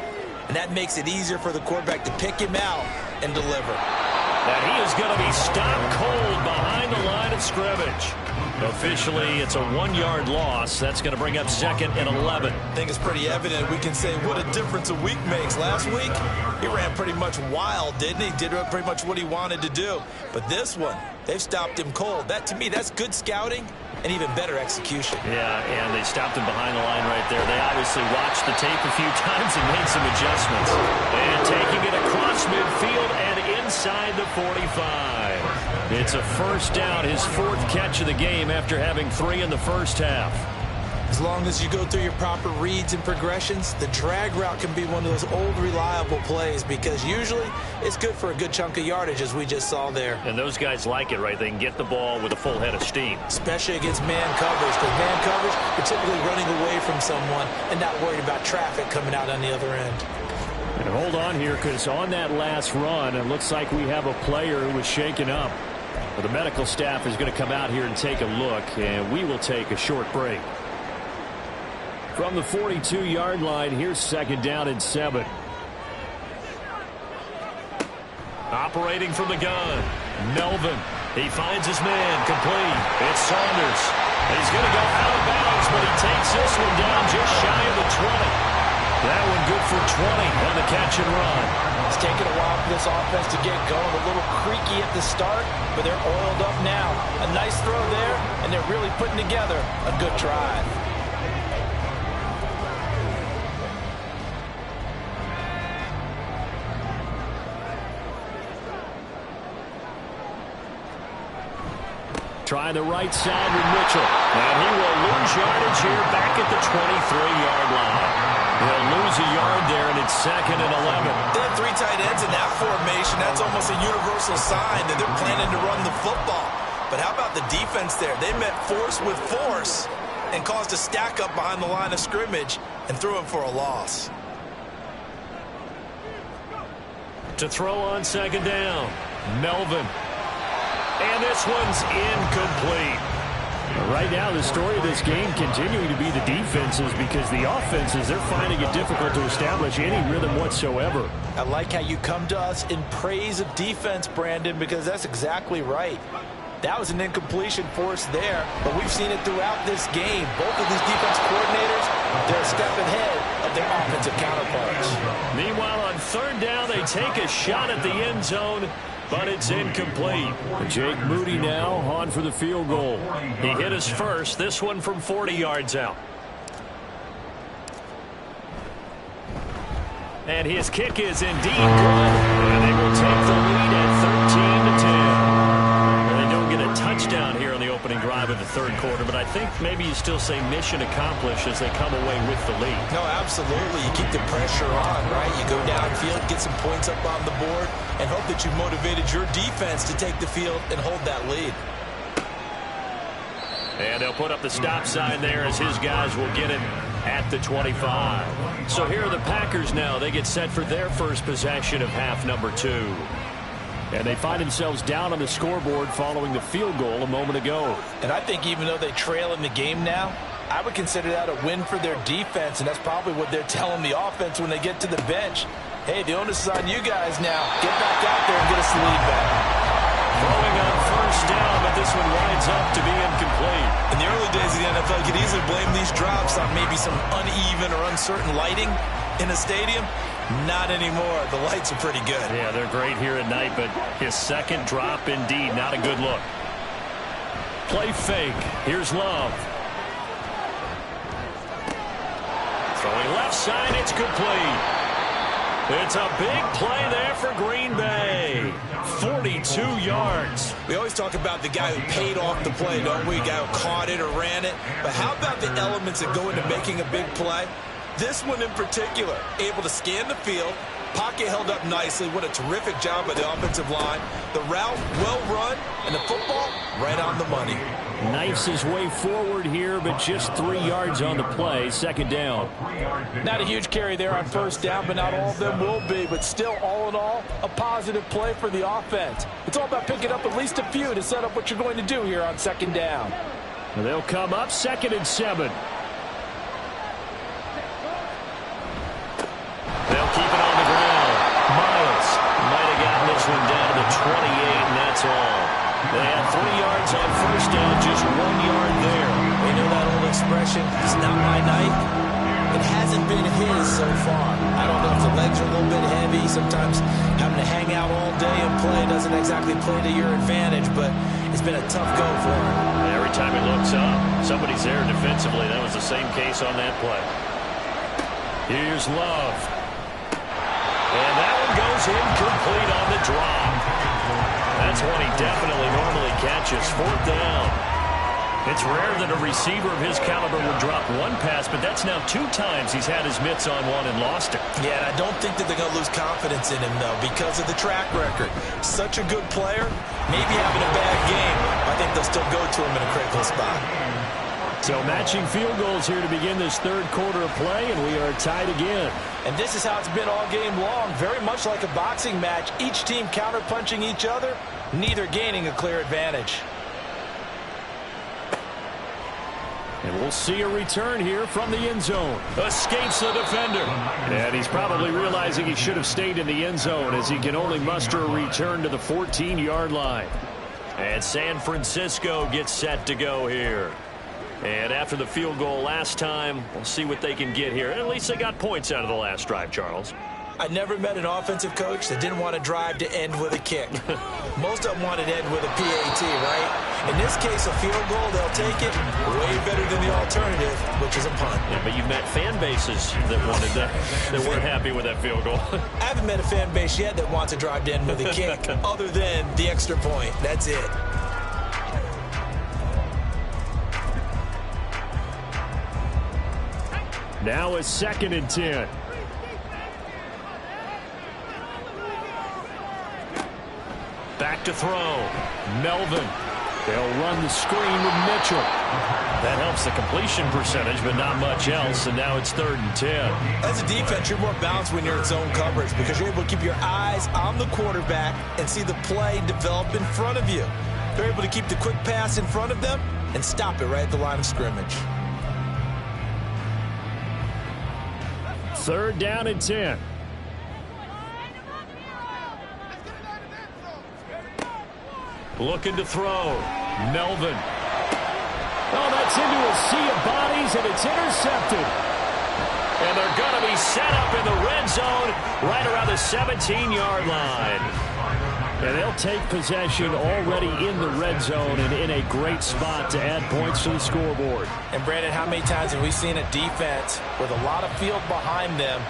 D: And that makes it easier for the quarterback to pick him out and deliver.
C: And he is going to be stopped cold behind the line of scrimmage. Officially, it's a 1-yard loss. That's going to bring up 2nd and 11.
D: I think it's pretty evident. We can say what a difference a week makes. Last week, he ran pretty much wild, didn't he? Did pretty much what he wanted to do. But this one, they've stopped him cold. That, to me, that's good scouting and even better execution.
C: Yeah, and they stopped him behind the line right there. They obviously watched the tape a few times and made some adjustments. And taking it across midfield and inside the 45. It's a first down, his 4th catch of the game after having 3 in the first half.
D: As long as you go through your proper reads and progressions, the drag route can be one of those old reliable plays because usually it's good for a good chunk of yardage as we just saw there.
C: And those guys like it, right? They can get the ball with a full head of steam.
D: Especially against man coverage, because man coverage, you're typically running away from someone and not worried about traffic coming out on the other end.
C: And hold on here, because on that last run, it looks like we have a player who was shaken up. Well, the medical staff is going to come out here and take a look, and we will take a short break. From the 42-yard line, here's 2nd down and 7. Operating from the gun, Melvin. He finds his man, complete. It's Saunders. He's going to go out of bounds, but he takes this one down just shy of the 20. That one good for 20 on the catch and run.
D: It's taken a while for this offense to get going. A little creaky at the start, but they're oiled up now. A nice throw there, and they're really putting together a good drive.
C: Try the right side with Mitchell. And he will lose yardage here back at the 23-yard line. He'll lose a yard there, and it's 2nd and 11.
D: They have 3 tight ends in that formation. That's almost a universal sign that they're planning to run the football. But how about the defense there? They met force with force and caused a stack up behind the line of scrimmage and threw him for a loss.
C: To throw on 2nd down, Melvin. And this one's incomplete. Right now, the story of this game continuing to be the defenses, because the offenses, they're finding it difficult to establish any rhythm whatsoever.
D: I like how you come to us in praise of defense, Brandon, because that's exactly right. That was an incompletion forced there, but we've seen it throughout this game. Both of these defense coordinators, they're a step ahead of their offensive counterparts.
C: Meanwhile, on 3rd down, they take a shot at the end zone, but it's incomplete. Jake Moody now on for the field goal. He hit us first, this one from 40 yards out. And his kick is indeed good. And they will take the lead at 13-10. They don't get a touchdown here on the opening drive of the 3rd quarter, but I think maybe you still say mission accomplished as they come away with the lead.
D: No, absolutely. You keep the pressure on, right? You go downfield, get some points up on the board, and hope that you motivated your defense to take the field and hold that lead.
C: And they'll put up the stop sign there as his guys will get it at the 25. So here are the Packers now. They get set for their first possession of half number 2. And they find themselves down on the scoreboard following the field goal a moment ago.
D: And I think even though they trail in the game now, I would consider that a win for their defense, and that's probably what they're telling the offense when they get to the bench. Hey, the onus is on you guys now. Get back out there and get us the lead back.
C: Throwing on 1st down, but this one winds up to be incomplete.
D: In the early days of the NFL, you could easily blame these drops on maybe some uneven or uncertain lighting in a stadium. Not anymore. The lights are pretty good.
C: Yeah, they're great here at night, but his 2nd drop, indeed, not a good look. Play fake. Here's Love. Throwing left side, it's complete. It's a big play there for Green Bay. 42 yards.
D: We always talk about the guy who paid off the play, don't we? The guy who caught it or ran it. But how about the elements that go into making a big play? This one in particular, able to scan the field, pocket held up nicely. What a terrific job by the offensive line. The route, well run, and the football, right on the money.
C: Knifes his way forward here, but just 3 yards on the play. 2nd down.
D: Not a huge carry there on 1st down, but not all of them will be. But still, all in all, a positive play for the offense. It's all about picking up at least a few to set up what you're going to do here on 2nd down.
C: They'll come up 2nd and 7. They'll keep it on the ground. Miles might have gotten this one down to the 28, and that's all. They had 3 yards on 1st down, just 1 yard there.
D: We know that old expression, it's not my night. It hasn't been his so far. I don't know if the legs are a little bit heavy. Sometimes having to hang out all day and play doesn't exactly play to your advantage, but it's been a tough go for him.
C: Every time he looks up, somebody's there defensively. That was the same case on that play. Here's Love. And that one goes incomplete on the drop. That's one he definitely normally catches. 4th down. It's rare that a receiver of his caliber would drop one pass, but that's now 2 times he's had his mitts on one and lost it.
D: Yeah, and I don't think that they're going to lose confidence in him, though, because of the track record. Such a good player, maybe having a bad game. I think they'll still go to him in a critical spot.
C: So matching field goals here to begin this 3rd quarter of play, and we are tied again.
D: And this is how it's been all game long. Very much like a boxing match. Each team counter-punching each other, neither gaining a clear advantage.
C: And we'll see a return here from the end zone. Escapes the defender. And he's probably realizing he should have stayed in the end zone as he can only muster a return to the 14-yard line. And San Francisco gets set to go here. And after the field goal last time, we'll see what they can get here. At least they got points out of the last drive, Charles.
D: I never met an offensive coach that didn't want to drive to end with a kick. Most of them wanted to end with a PAT, right? In this case, a field goal, they'll take it way better than the alternative, which is a punt.
C: Yeah, but you've met fan bases that wanted that weren't happy with that field goal.
D: I haven't met a fan base yet that wants to drive to end with a kick, other than the extra point. That's it.
C: Now a 2nd and 10. Back to throw. Melvin. They'll run the screen with Mitchell. That helps the completion percentage, but not much else, and now it's 3rd and 10.
D: As a defense, you're more balanced when you're in zone coverage because you're able to keep your eyes on the quarterback and see the play develop in front of you. They're able to keep the quick pass in front of them and stop it right at the line of scrimmage.
C: 3rd down and 10. Looking to throw. Melvin. Oh, that's into a sea of bodies, and it's intercepted. And they're going to be set up in the red zone right around the 17-yard line. And they'll take possession already in the red zone and in a great spot to add points to the scoreboard.
D: And, Brandon, how many times have we seen a defense with a lot of field behind them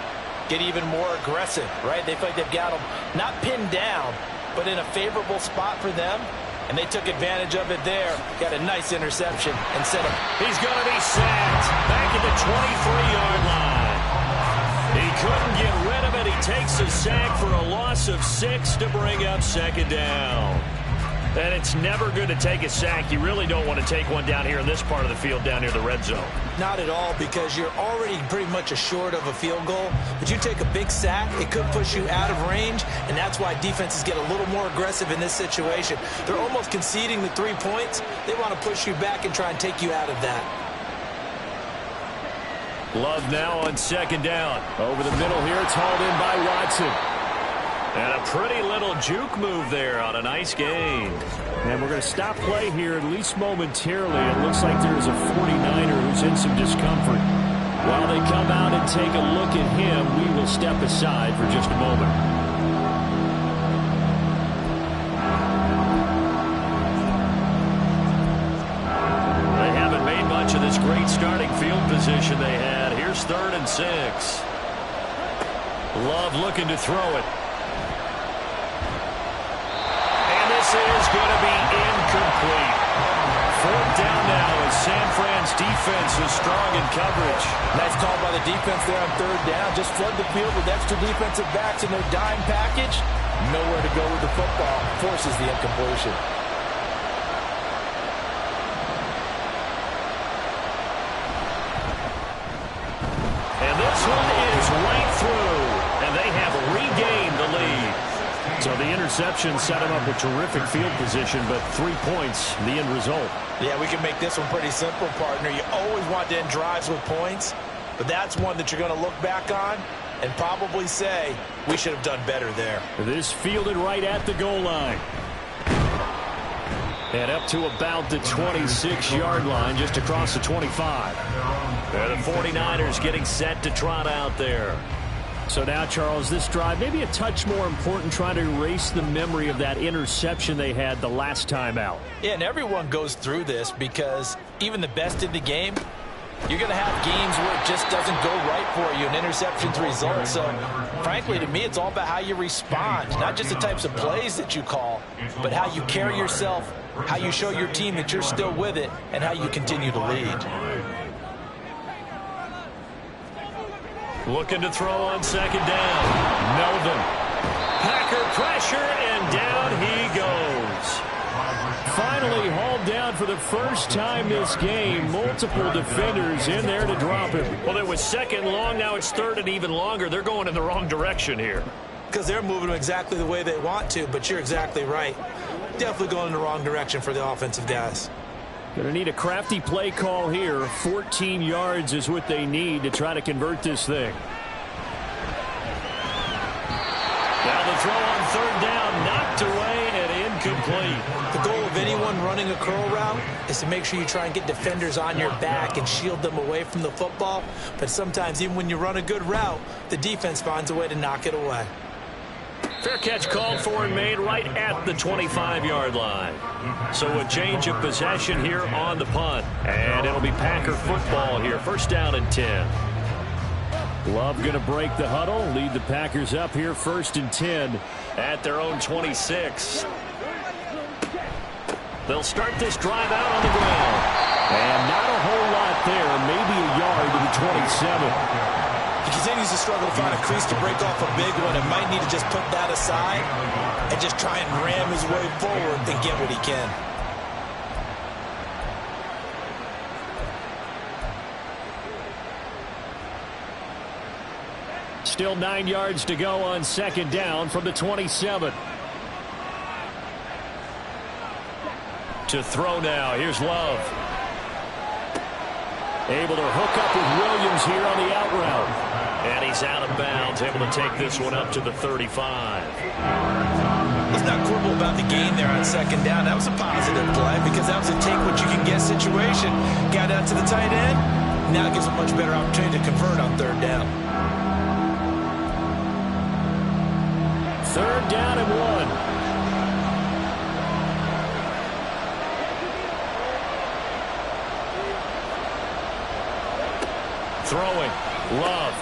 D: get even more aggressive, right? They feel like they've got them not pinned down, but in a favorable spot for them, and they took advantage of it there. Got a nice interception and set up.
B: He's going to be sacked back at the 23-yard line. He couldn't get rid of it. He takes a sack for a loss of 6 to bring up 2nd down. And it's never good to take a sack. You really don't want to take one down here in this part of the field down near the red zone.
D: Not at all, because you're already pretty much assured of a field goal. But you take a big sack, it could push you out of range, and that's why defenses get a little more aggressive in this situation. They're almost conceding the 3 points. They want to push you back and try and take you out of that.
C: Love now on 2nd down. Over the middle here, it's hauled in by Watson.
B: And a pretty little juke move there on a nice gain.
C: And we're going to stop play here, at least momentarily. It looks like there's a 49er who's in some discomfort. While they come out and take a look at him, we will step aside for just a moment. They haven't made much of this great starting field position they had. Here's 3rd and 6. Love looking to throw it. Is going to be incomplete. 4th down now as San Fran's defense is strong in coverage.
D: Nice call by the defense there on 3rd down. Just flood the field with extra defensive backs in their dime package. Nowhere to go with the football. Forces the incompletion.
B: And this one is right through. And they have regained the lead.
C: So the interception set him up with terrific field position, but 3 points, the end result.
D: Yeah, we can make this one pretty simple, partner. You always want to end drives with points, but that's one that you're going to look back on and probably say, we should have done better there.
C: This fielded right at the goal line. And up to about the 26-yard line, just across the 25.
B: They're the 49ers getting set to trot out there.
C: So now, Charles, this drive maybe a touch more important, trying to erase the memory of that interception they had the last time out.
D: Yeah, and everyone goes through this because even the best in the game, you're going to have games where it just doesn't go right for you and interceptions result. So, frankly, to me, it's all about how you respond, not just the types of plays that you call, but how you carry yourself, how you show your team that you're still with it, and how you continue to lead.
B: Looking to throw on 2nd down. Melvin. Packer pressure, and down he goes.
C: Finally hauled down for the first time this game. Multiple defenders in there to drop him.
B: Well, it was 2nd long. Now it's 3rd and even longer. They're going in the wrong direction here.
D: Because they're moving them exactly the way they want to, but you're exactly right. Definitely going in the wrong direction for the offensive guys.
C: Going to need a crafty play call here. 14 yards is what they need to try to convert this thing.
B: Now the throw on 3rd down, knocked away and incomplete.
D: The goal of anyone running a curl route is to make sure you try and get defenders on your back and shield them away from the football. But sometimes even when you run a good route, the defense finds a way to knock it away.
B: Fair catch called for and made right at the 25-yard line. So a change of possession here on the punt. And it'll be Packer football here. 1st down and 10.
C: Love going to break the huddle, lead the Packers up here 1st and 10
B: at their own 26. They'll start this drive out on the ground.
C: And not a whole lot there, maybe a yard to the 27.
D: He continues to struggle to find a crease to break off a big one and might need to just put that aside and just try and ram his way forward and get what he can.
C: Still 9 yards to go on second down from the 27. To throw now. Here's Love. Able to hook up with Williams here on the out route. And he's out of bounds, able to take this one up to the 35.
D: Let's not quibble about the gain there on second down. That was a positive play because that was a take-what-you-can-get situation. Got out to the tight end. Now it gives a much better opportunity to convert on third down.
C: Third down and 1. Throwing. Love.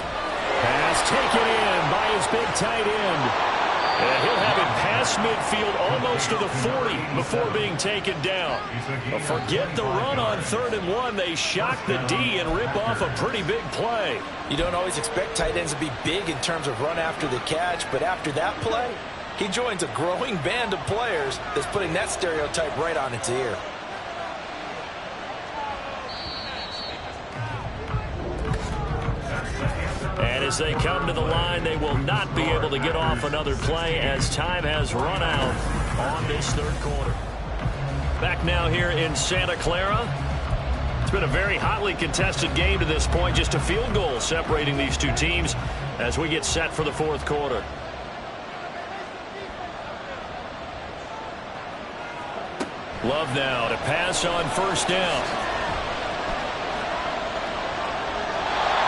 C: Pass taken in by his big tight end. And he'll have it past midfield almost to the 40 before being taken down. Forget the run on third and 1. They shock the D and rip off a pretty big play.
D: You don't always expect tight ends to be big in terms of run after the catch, but after that play, he joins a growing band of players that's putting that stereotype right on its ear.
C: And as they come to the line, they will not be able to get off another play as time has run out on this third quarter. Back now here in Santa Clara. It's been a very hotly contested game to this point. Just a field goal separating these two teams as we get set for the fourth quarter. Love now to pass on first down.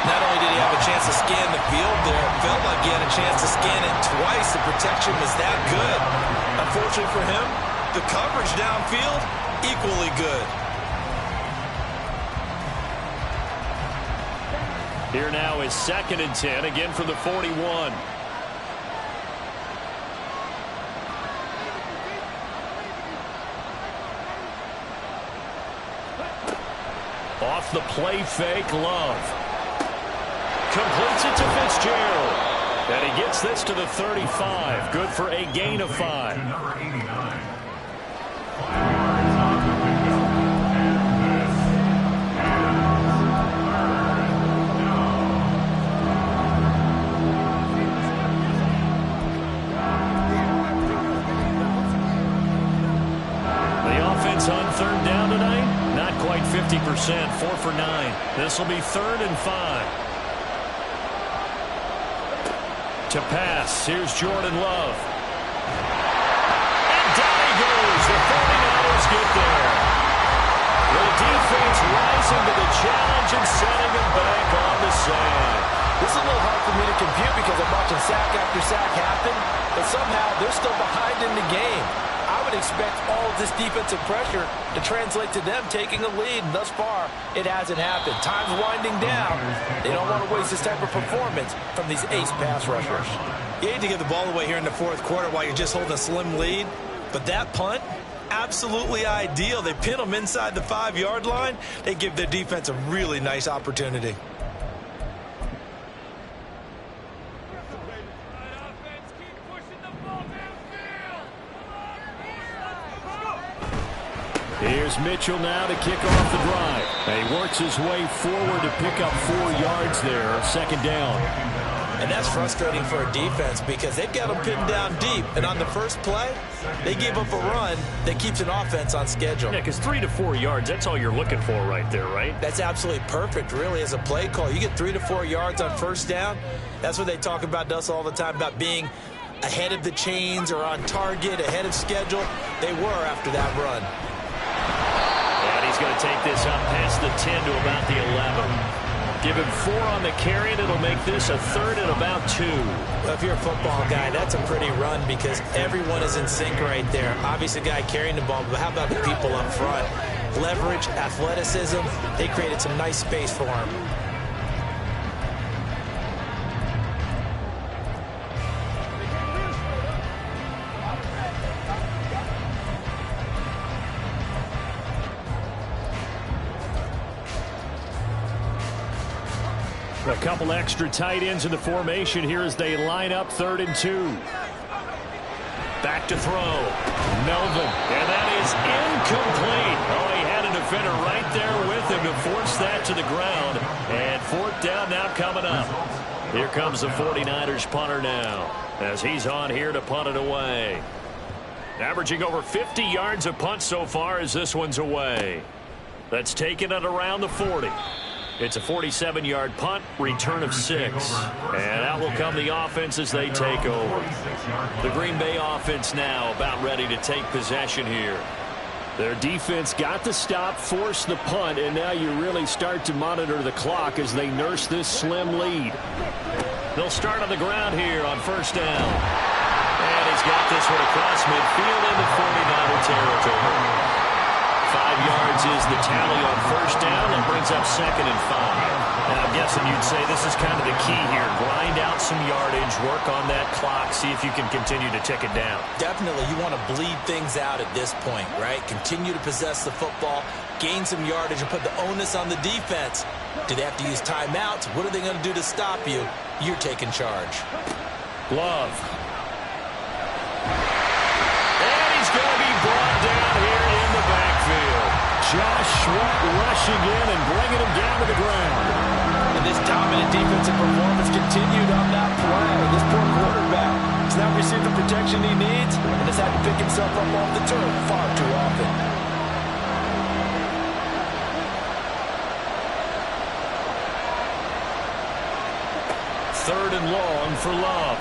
D: Not only did he have a chance to scan the field there, it felt like he had a chance to scan it twice. The protection was that good. Unfortunately for him, the coverage downfield, equally good.
C: Here now is 2nd and 10, again from the 41. Off the play fake, Love. Completes it to Fitzgerald. And he gets this to the 35. Good for a gain of 5.
E: Number 89.
C: The offense on third down tonight, not quite 50%, 4 for 9. This will be 3rd and 5. To pass. Here's Jordan Love. And down he goes. The 49ers get there. The defense rising to the challenge and setting him back on the sand.
D: This is a little hard for me to compute because I'm watching sack after sack happen, but somehow they're still behind in the game. I would expect all of this defensive pressure to translate to them taking a lead, and thus far, it hasn't happened. Time's winding down. They don't want to waste this type of performance from these ace pass rushers. You hate to give the ball away here in the fourth quarter while you're just holding a slim lead, but that punt, absolutely ideal. They pin them inside the 5-yard line. They give their defense a really nice opportunity.
C: Here's Mitchell now to kick off the drive. And he works his way forward to pick up 4 yards there, 2nd down.
D: And that's frustrating for a defense because they've got them pinned down deep. And on the first play, they gave up a run that keeps an offense on schedule.
C: Yeah, because 3 to 4 yards, that's all you're looking for right there, right?
D: That's absolutely perfect, really, as a play call. You get 3 to 4 yards on first down. That's what they talk about to us all the time, about being ahead of the chains or on target, ahead of schedule. They were after that run.
C: And he's going to take this up past the 10 to about the 11. Give him 4 on the carry, and it'll make this a 3rd and about 2.
D: Well, if you're a football guy, that's a pretty run because everyone is in sync right there. Obviously, the guy carrying the ball, but how about the people up front? Leverage, athleticism, they created some nice space for him.
C: A couple extra tight ends in the formation here as they line up 3rd and 2. Back to throw. Melvin. And that is incomplete. Oh, he had a defender right there with him to force that to the ground. And 4th down now coming up. Here comes the 49ers punter now as he's on here to punt it away. Averaging over 50 yards a punt so far as this one's away. That's taken it around the 40. It's a 47-yard punt, return of 6. And out will come the offense as they take over. The Green Bay offense now about ready to take possession here. Their defense got the stop, forced the punt, and now you really start to monitor the clock as they nurse this slim lead. They'll start on the ground here on 1st down. And he's got this one across midfield into 49er territory. 5 yards is the tally on 1st down. That brings up 2nd and 5. And I'm guessing you'd say this is kind of the key here. Grind out some yardage, work on that clock, see if you can continue to tick it down.
D: Definitely, you want to bleed things out at this point, right? Continue to possess the football, gain some yardage, and put the onus on the defense. Do they have to use timeouts? What are they going to do to stop you? You're taking charge.
C: Glove. And he's going to be brought down here in the backfield. Josh Sweat rushing in and bringing him down to the ground.
D: And this dominant defensive performance continued on that play. This poor quarterback has not received the protection he needs and has had to pick himself up off the turf far too often.
C: Third and long for Love.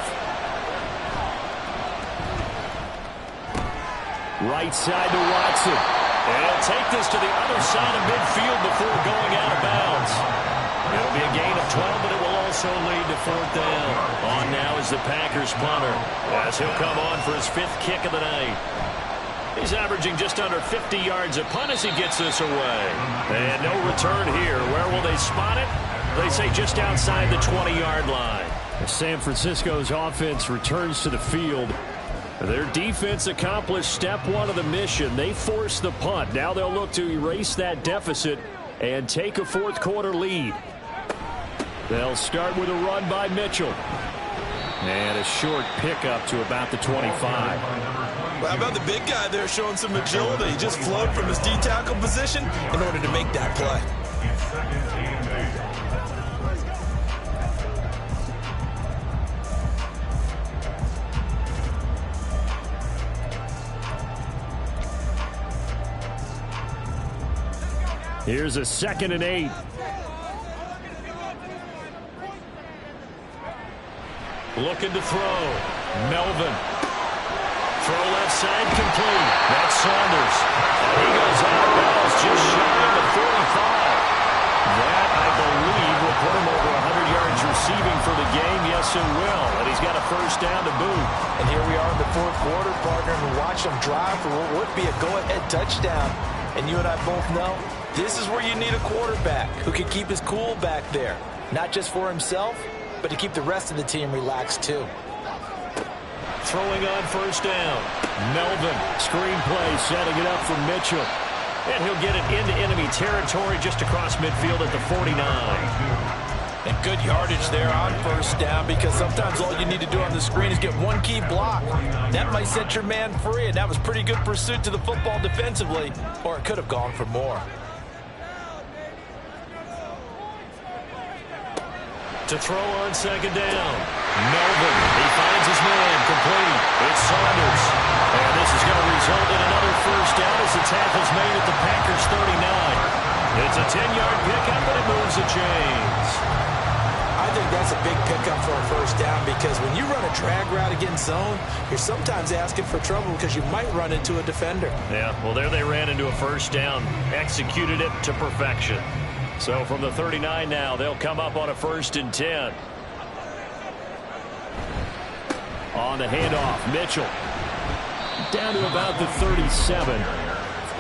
C: Right side to Watson. And he'll take this to the other side of midfield before going out of bounds. It'll be a gain of 12, but it will also lead to 4th down. On now is the Packers punter as he'll come on for his 5th kick of the night. He's averaging just under 50 yards a punt as he gets this away. And no return here. Where will they spot it? They say just outside the 20-yard line. San Francisco's offense returns to the field. Their defense accomplished step 1 of the mission. They forced the punt. Now they'll look to erase that deficit and take a 4th quarter lead. They'll start with a run by Mitchell. And a short pickup to about the 25.
D: Well, how about the big guy there showing some agility? He just flowed from his D-tackle position in order to make that play.
C: Here's a 2nd and 8. Looking to throw. Melvin. Throw left side complete. That's Saunders. And he goes out of bounds just shy of the 45. That, I believe, will put him over 100 yards receiving for the game. Yes, it will. And he's got a 1st down to boot.
D: And here we are in the 4th quarter, partner, and watch him drive for what would be a go-ahead touchdown. And you and I both know this is where you need a quarterback who can keep his cool back there. Not just for himself, but to keep the rest of the team relaxed too.
C: Throwing on 1st down. Melvin, screen play, setting it up for Mitchell. And he'll get it into enemy territory just across midfield at the 49.
D: And good yardage there on 1st down because sometimes all you need to do on the screen is get one key block. That might set your man free, and that was pretty good pursuit to the football defensively, or it could have gone for more.
C: To throw on 2nd down. Melvin, he finds his man, complete. It's Saunders. And this is going to result in another 1st down as the tackle's made at the Packers 39. It's a 10-yard pickup, and it moves the chains.
D: I think that's a big pickup for a 1st down because when you run a drag route against zone, you're sometimes asking for trouble because you might run into a defender.
C: Yeah, well, there they ran into a 1st down, executed it to perfection. So from the 39 now, they'll come up on a 1st and 10. On the handoff, Mitchell. Down to about the 37.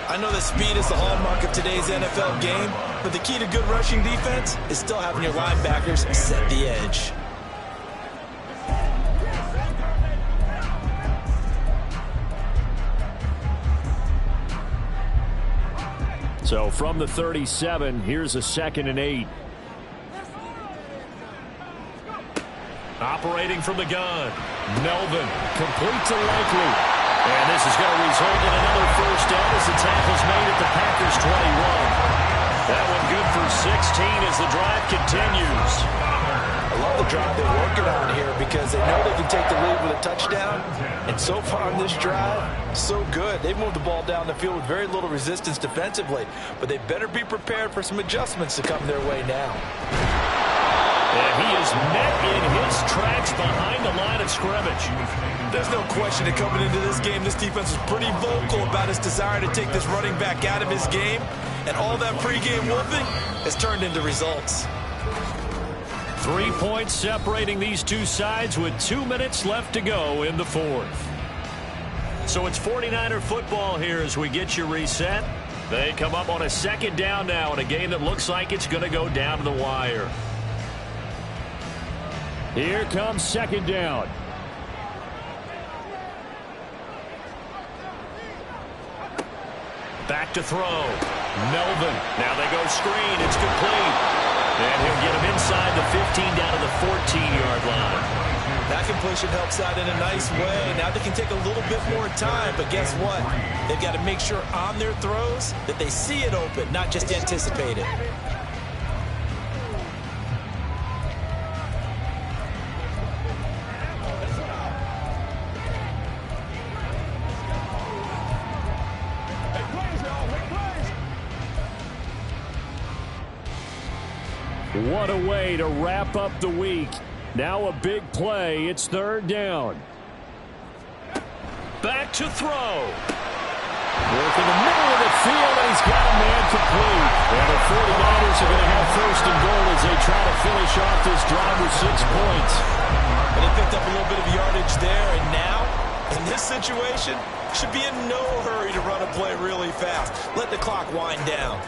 D: I know that speed is the hallmark of today's NFL game, but the key to good rushing defense is still having your linebackers set the edge.
C: So from the 37, here's a 2nd and 8. Operating from the gun. Melvin, complete to Likely. And this is going to result in another first down as the tackle's made at the Packers' 21. That one good for 16 as the drive continues.
D: I love the drive they're working on here because they know they can take the lead with a touchdown. And so far on this drive, so good. They've moved the ball down the field with very little resistance defensively. But they better be prepared for some adjustments to come their way now.
C: And he is met in his tracks behind the line of scrimmage.
D: There's no question that coming into this game, this defense was pretty vocal about its desire to take this running back out of his game. And all that pregame wolfing has turned into results.
C: 3 points separating these two sides with 2 minutes left to go in the fourth. So it's 49er football here as we get you reset. They come up on a second down now in a game that looks like it's going to go down to the wire. Here comes second down. Back to throw. Melvin. Now they go screen. It's complete. And he'll get him inside the 15 down to the 14-yard line.
D: That completion helps out in a nice way. Now they can take a little bit more time, but guess what? They've got to make sure on their throws that they see it open, not just anticipate it.
C: What a way to wrap up the week. Now a big play. It's third down. Back to throw. Work in the middle of the field, and he's got a man complete. And the 49ers are going to have first and goal as they try to finish off this drive with 6 points.
D: And they picked up a little bit of yardage there, and now, in this situation, should be in no hurry to run a play really fast. Let the clock wind down.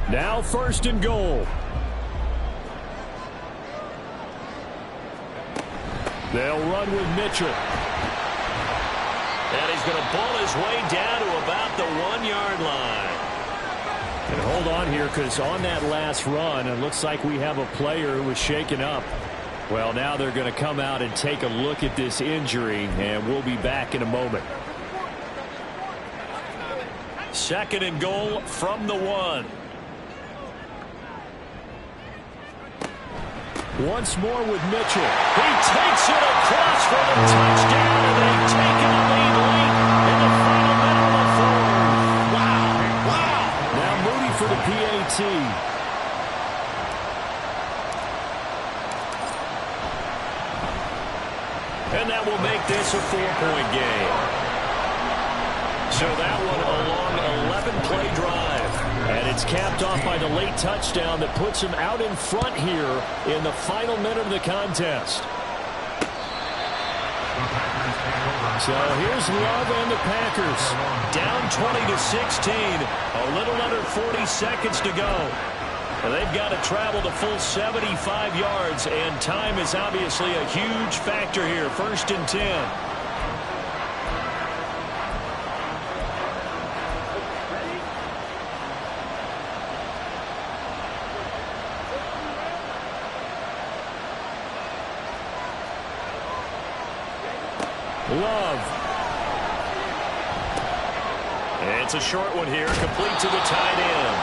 C: Now first and goal. They'll run with Mitchell. And he's going to pull his way down to about the 1-yard line. And hold on here, because on that last run, it looks like we have a player who was shaken up. Well, now they're going to come out and take a look at this injury, and we'll be back in a moment. Second and goal from the 1. Once more with Mitchell. He takes it across for the touchdown, and they've taken a lead late in the final minute of the fourth. Wow. Wow. Now Moody for the PAT. And that will make this a 4-point game. So that one a long 11-play drive. And it's capped off by the late touchdown that puts him out in front here in the final minute of the contest. So here's Love and the Packers. Down 20-16. A little under 40 seconds to go. And they've got to travel the full 75 yards. And time is obviously a huge factor here. First and 10. Love. And it's a short one here, complete to the tight end.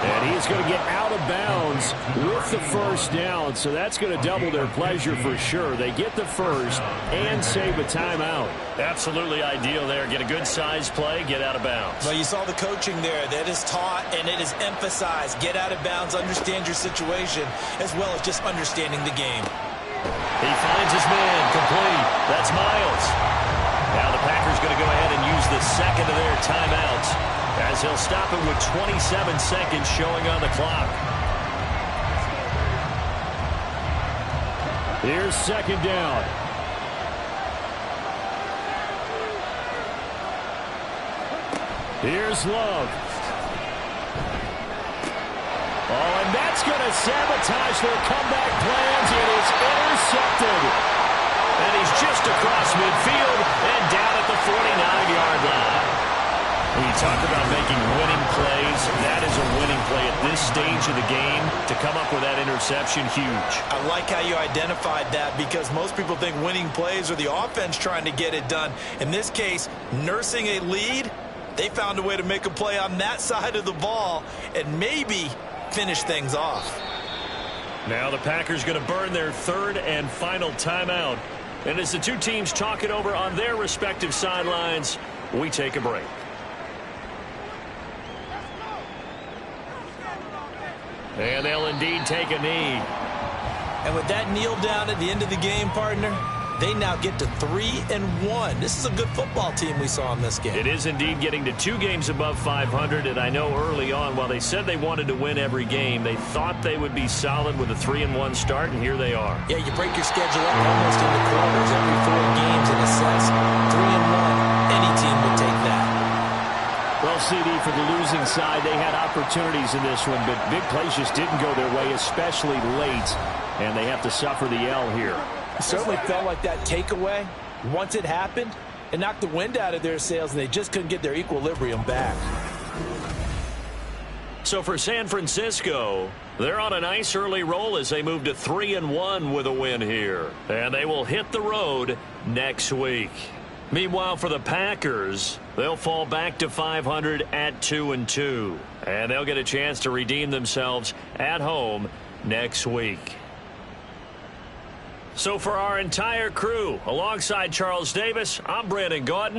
C: And he's going to get out of bounds with the first down, so that's going to double their pleasure for sure. They get the first and save a timeout. Absolutely ideal there. Get a good-sized play, get out of bounds.
D: Well, you saw the coaching there. That is taught and it is emphasized. Get out of bounds, understand your situation, as well as just understanding the game.
C: He finds his man, complete. That's Miles. Now the Packers going to go ahead and use the second of their timeouts as he'll stop it with 27 seconds showing on the clock. Here's second down. Here's Love. Oh, and that's going to sabotage their comeback plans. It is intercepted. And he's just across midfield and down at the 49-yard line. He
B: talk about making winning plays. That is a winning play at this stage of the game. To come up with that interception, huge.
D: I like how you identified that, because most people think winning plays are the offense trying to get it done. In this case, nursing a lead, they found a way to make a play on that side of the ball and maybe finish things off.
B: Now the Packers going to burn their third and final timeout. And as the two teams talk it over on their respective sidelines, we take a break. And they'll indeed take a knee.
D: And with that kneel down at the end of the game, partner, they now get to 3-1. This is a good football team we saw in this game.
B: It is indeed getting to 2 games above 500, and I know early on, while they said they wanted to win every game, they thought they would be solid with a 3-1 start, and here they are.
D: Yeah, you break your schedule up almost into quarters, every 4 games in a sense. 3-1, any team would take that.
C: Well, CD, for the losing side, they had opportunities in this one, but big plays just didn't go their way, especially late, and they have to suffer the L here.
D: It certainly felt like that takeaway, once it happened, it knocked the wind out of their sails, and they just couldn't get their equilibrium back.
B: So for San Francisco, they're on a nice early roll as they move to 3-1 with a win here. And they will hit the road next week. Meanwhile, for the Packers, they'll fall back to 500 at 2-2. And they'll get a chance to redeem themselves at home next week. So for our entire crew, alongside Charles Davis, I'm Brandon Gautin.